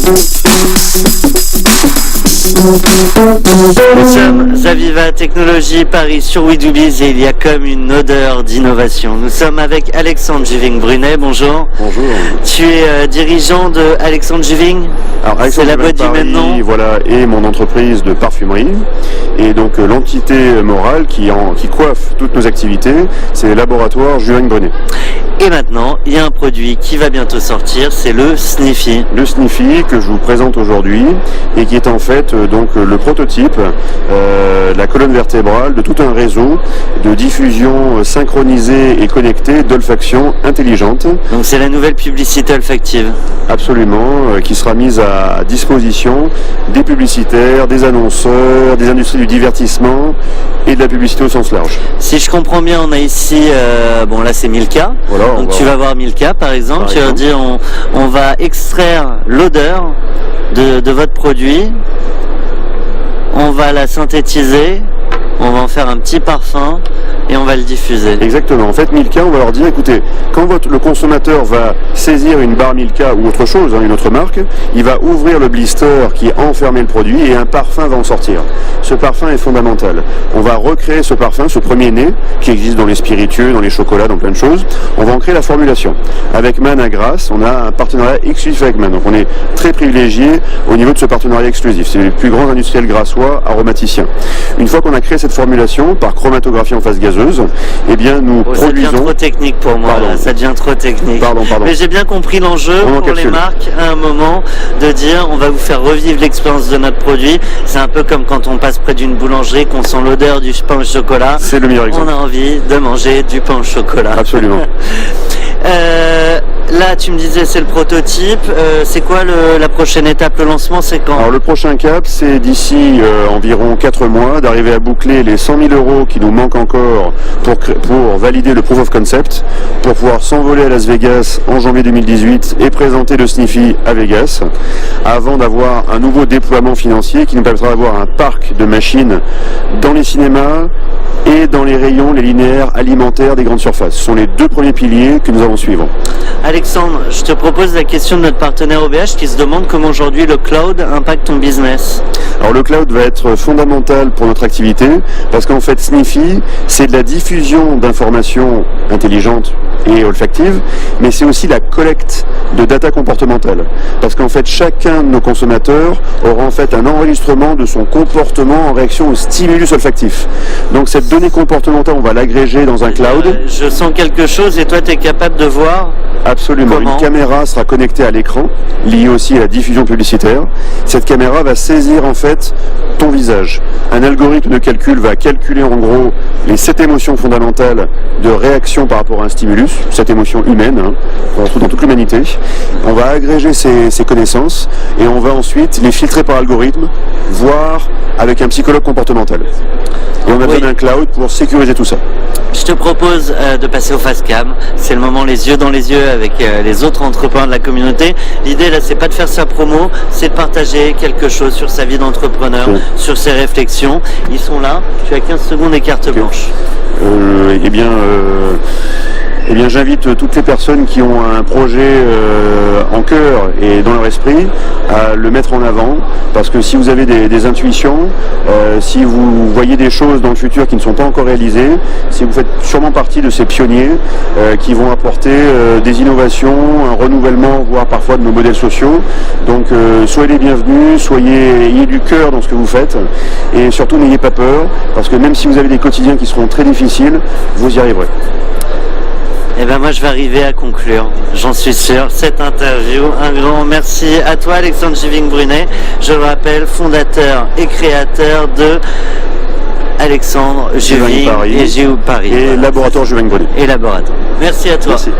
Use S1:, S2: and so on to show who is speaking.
S1: Nous sommes à Viva Technologies Paris sur WeDoBiz et il y a comme une odeur d'innovation. Nous sommes avec Alexandre Juving-Brunet, bonjour.
S2: Bonjour.
S1: Tu es dirigeant de Alexandre Juving. C'est la boîte du même nom.
S2: Voilà, et mon entreprise de parfumerie. Et donc l'entité morale qui coiffe toutes nos activités, c'est le laboratoire Juving-Brunet.
S1: Et maintenant, il y a un produit qui va bientôt sortir, c'est le Sniffy.
S2: Le Sniffy que je vous présente aujourd'hui et qui est en fait donc le prototype, la colonne vertébrale de tout un réseau de diffusion synchronisée et connectée d'olfaction intelligente.
S1: Donc c'est la nouvelle publicité olfactive.
S2: Absolument, qui sera mise à disposition des publicitaires, des annonceurs, des industries du divertissement et de la publicité au sens large.
S1: Si je comprends bien, on a ici, bon là c'est Milka.
S2: Voilà,
S1: donc tu vas voir Milka par exemple, tu vas dire on va extraire l'odeur de votre produit, on va la synthétiser, on va en faire un petit parfum et on va le diffuser.
S2: Exactement. En fait, Milka, on va leur dire, écoutez, quand le consommateur va saisir une barre Milka ou autre chose, une autre marque, il va ouvrir le blister qui a enfermé le produit et un parfum va en sortir. Ce parfum est fondamental. On va recréer ce parfum, ce premier nez, qui existe dans les spiritueux, dans les chocolats, dans plein de choses. On va en créer la formulation. Avec Man à Grasse, on a un partenariat exclusif avec Man. Donc on est très privilégié au niveau de ce partenariat exclusif. C'est les plus grands industriels grassois aromaticiens. Une fois qu'on a créé cette formulation par chromatographie en phase gazeuse, eh bien nous produisons...
S1: Ça devient trop technique pour moi, là. Ça devient trop technique.
S2: Pardon.
S1: Mais j'ai bien compris l'enjeu pour les marques à un moment de dire on va vous faire revivre l'expérience de notre produit. C'est un peu comme quand on passe près d'une boulangerie, qu'on sent l'odeur du pain au chocolat.
S2: C'est le meilleur exemple.
S1: On a envie de manger du pain au chocolat.
S2: Absolument.
S1: Là, tu me disais, c'est le prototype. C'est quoi la prochaine étape, le lancement, c'est quand?
S2: Alors, le prochain cap, c'est d'ici environ 4 mois d'arriver à boucler les 100 000 € qui nous manquent encore pour valider le proof of concept, pour pouvoir s'envoler à Las Vegas en janvier 2018 et présenter le Sniffy à Vegas, avant d'avoir un nouveau déploiement financier qui nous permettra d'avoir un parc de machines dans les cinémas et dans les rayons, les linéaires alimentaires des grandes surfaces. Ce sont les deux premiers piliers que nous allons suivre.
S1: Alexandre, je te propose la question de notre partenaire OVH qui se demande comment aujourd'hui le cloud impacte ton business.
S2: Alors le cloud va être fondamental pour notre activité parce qu'en fait Sniffy, c'est de la diffusion d'informations intelligentes et olfactives, mais c'est aussi la collecte de data comportementale. Parce qu'en fait chacun de nos consommateurs aura en fait un enregistrement de son comportement en réaction au stimulus olfactif. Donc cette donnée comportementale, on va l'agréger dans un cloud.
S1: Je sens quelque chose et toi tu es capable de voir?
S2: Absolument.
S1: Comment?
S2: Une caméra sera connectée à l'écran, liée aussi à la diffusion publicitaire. Cette caméra va saisir en fait ton visage. Un algorithme de calcul va calculer en gros les 7 émotions fondamentales de réaction par rapport à un stimulus, cette émotion humaine, qu'on retrouve dans toute l'humanité. On va agréger ces connaissances et on va ensuite les filtrer par algorithme, voire avec un psychologue comportemental. Et on a besoin d'un cloud pour sécuriser tout ça.
S1: Je te propose de passer au face cam. C'est le moment les yeux dans les yeux avec les autres entrepreneurs de la communauté. L'idée là, c'est pas de faire sa promo, c'est de partager quelque chose sur sa vie d'entrepreneur, sur ses réflexions. Ils sont là. Tu as 15 secondes et carte blanche.
S2: Eh bien, j'invite toutes les personnes qui ont un projet en cœur et dans leur esprit à le mettre en avant, parce que si vous avez des intuitions, si vous voyez des choses dans le futur qui ne sont pas encore réalisées, si vous faites sûrement partie de ces pionniers qui vont apporter des innovations, un renouvellement, voire parfois de nos modèles sociaux. Donc soyez les bienvenus, ayez du cœur dans ce que vous faites, et surtout n'ayez pas peur, parce que même si vous avez des quotidiens qui seront très difficiles, vous y arriverez.
S1: Eh ben moi je vais arriver à conclure, j'en suis sûr, cette interview. Un grand merci à toi Alexandre Juving-Brunet, je le rappelle, fondateur et créateur de Alexandre Juving et JU Paris.
S2: Et voilà. Laboratoire Juving-Brunet.
S1: Et laboratoire. Merci à toi.
S2: Merci.